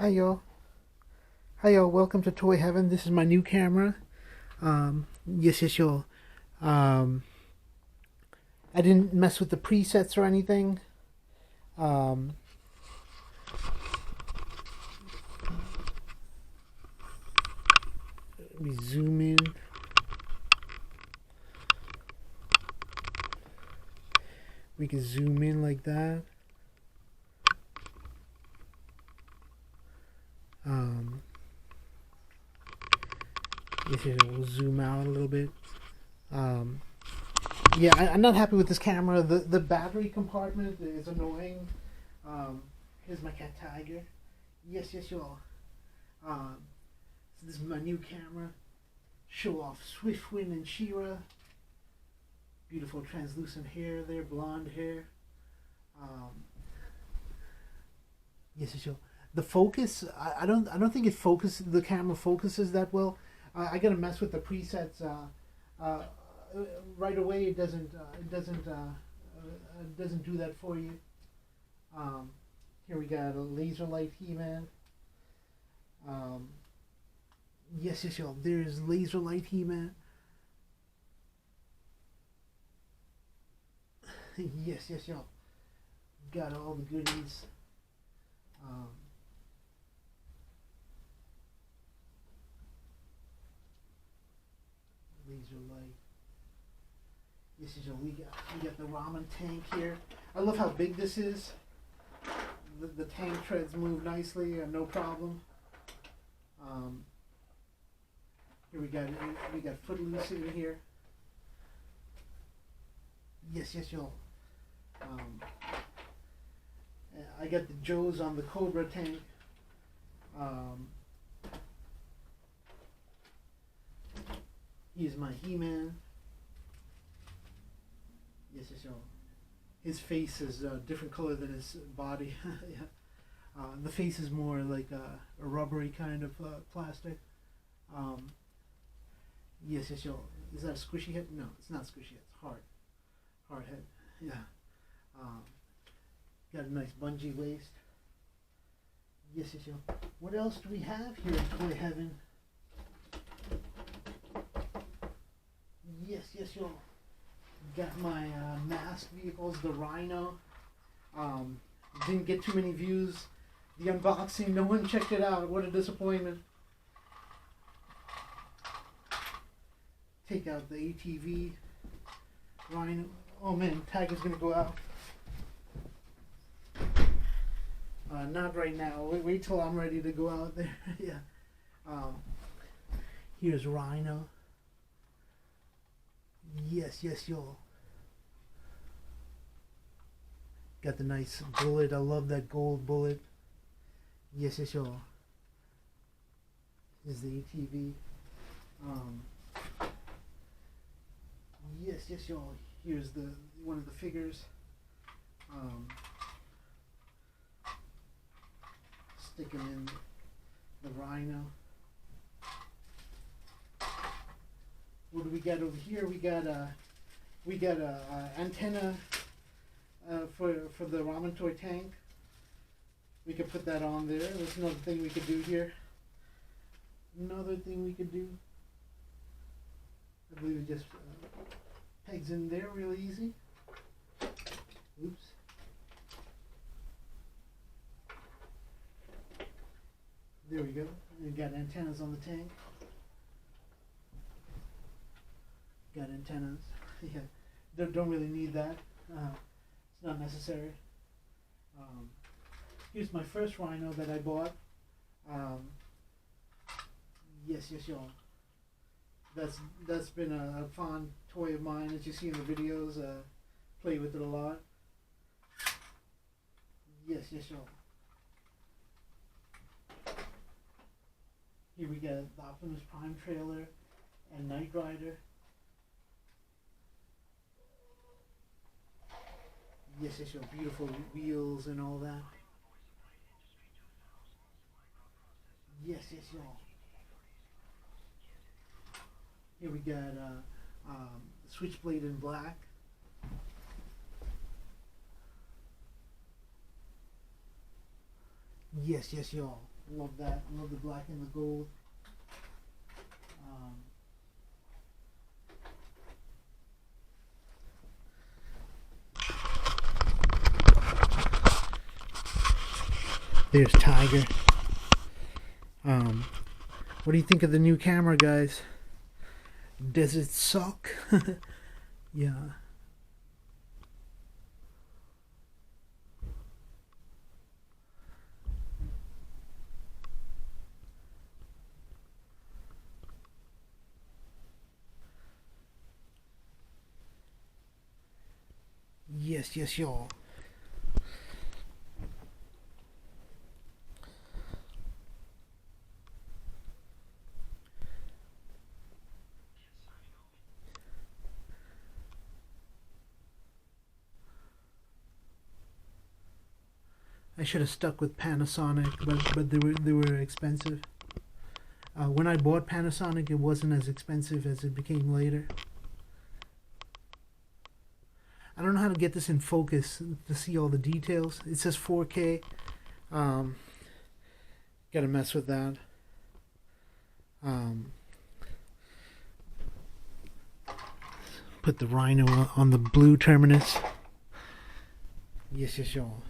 Hi y'all. Hi y'all. Welcome to Toy Heaven. This is my new camera. Yes, y'all. Um, I didn't mess with the presets or anything. Um, Let me zoom in. We can zoom in like that. Um, yes, we'll zoom out a little bit. Um, yeah, I'm not happy with this camera. The battery compartment is annoying. Here's my cat Tiger. Yes, y'all. Um, so this is my new camera. Show off Swiftwind and Shira. Beautiful translucent hair there, blonde hair. Um, yes, y'all. The focus, I don't think it focuses. The camera focuses that well. I gotta mess with the presets. Uh, right away, it doesn't do that for you. Um, Here we got a laser light He-Man. Um, yes, y'all. There's laser light He-Man. Yes, y'all. Got all the goodies. Um, Laser light. Yes, y'all. We got the ramen tank here. I love how big this is. The tank treads move nicely, no problem. Um, Here we got Footloose in here. Yes, y'all. Um, I got the Joes on the Cobra tank. Um, he's my He-Man. Yes, y'all. His face is a different color than his body. Yeah. The face is more like a rubbery kind of plastic. Um, yes, y'all. Is that a squishy head? No, it's not squishy head. It's hard head. Yeah. Um, Got a nice bungee waist. Yes, y'all. What else do we have here in Toy Heaven? Yes, y'all. Got my masked vehicles, the Rhino. Um, didn't get too many views. The unboxing, no one checked it out. What a disappointment. Take out the ATV Rhino. Oh man, tag is gonna go out. Not right now. Wait till I'm ready to go out there. Yeah. Um, Here's Rhino. Yes, y'all. Got the nice bullet. I love that gold bullet. Yes, y'all. This is the ATV. Um, yes, y'all. Here's the one of the figures. Um, Stick him in the Rhino. What do we got over here? We got a antenna for the ramen toy tank. We could put that on there. There's another thing we could do here. Another thing we could do. I believe it just pegs in there real easy. Oops. There we go. We got antennas on the tank. Got antennas. Yeah, don't really need that. It's not necessary. Here's my first Rhino that I bought. Yes, y'all. That's been a fond toy of mine, as you see in the videos. Play with it a lot. Yes, y'all. Here we got the Optimus Prime trailer and Knight Rider. Yes, y'all. Beautiful wheels and all that. Yes, y'all. Here we got Switchblade in black. Yes, y'all. Love that. Love the black and the gold. There's Tiger. What do you think of the new camera, guys? Does it suck? Yeah. Yes, yes, y'all. I should have stuck with Panasonic, but they were expensive. When I bought Panasonic, it wasn't as expensive as it became later. I don't know how to get this in focus to see all the details. It says 4K. Gotta mess with that. Put the Rhino on the blue terminus. Yes, yes, y'all.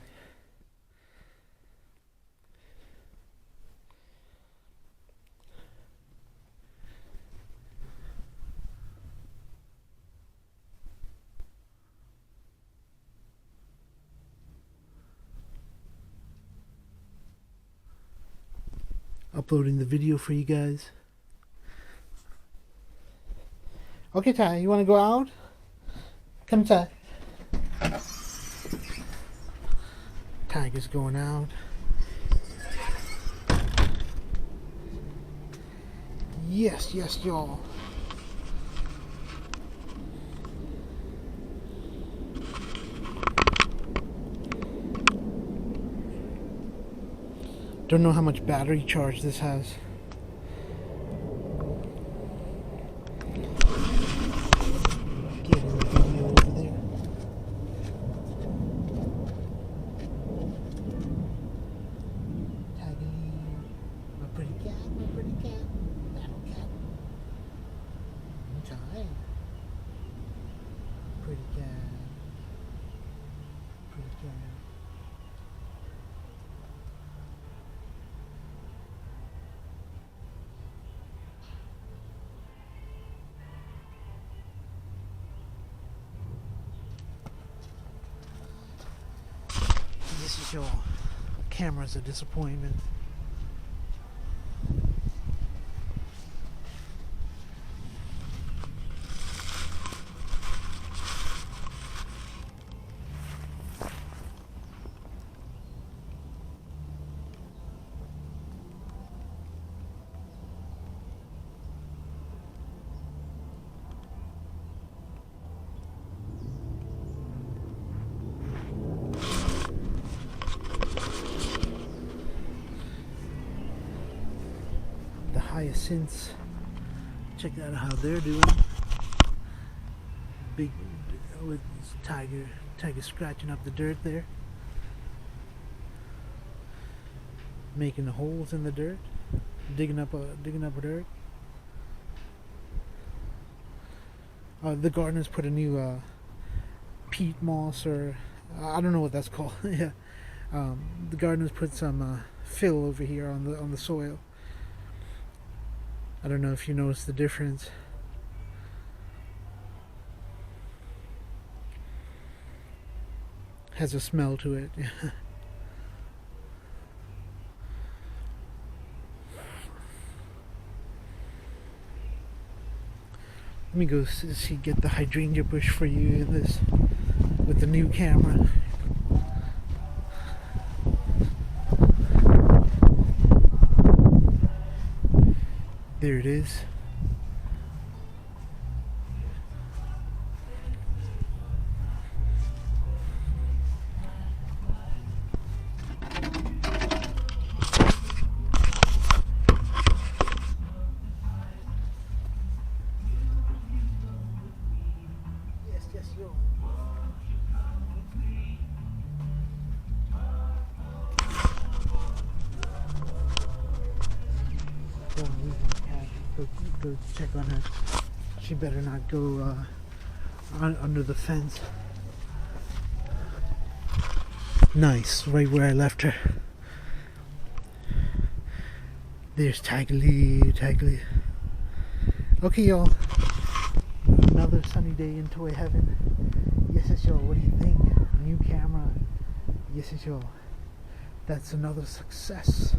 Uploading the video for you guys. Okay, Ty, you want to go out? Come, Ty. Tiger's going out. Yes, yes, y'all. Don't know how much battery charge this has. Getting the video over there. Tagging. My pretty cat, my pretty cat. Battle cat. Time. Pretty cat. Pretty cat. This is your camera's a disappointment. Hyacinths. Check out how they're doing. Big with tiger scratching up the dirt there, making holes in the dirt, digging up dirt. The gardeners put a new peat moss, or I don't know what that's called. Yeah, the gardeners put some fill over here on the soil. I don't know if you notice the difference. Has a smell to it. Let me go see, get the hydrangea bush for you in this with the new camera. There it is. Yes, yes, yo. Go check on her. She better not go under the fence. Nice, right where I left her. There's Tagly. Okay, y'all. Another sunny day in toy heaven. Yes, y'all. What do you think? New camera. Yes, y'all. That's another success.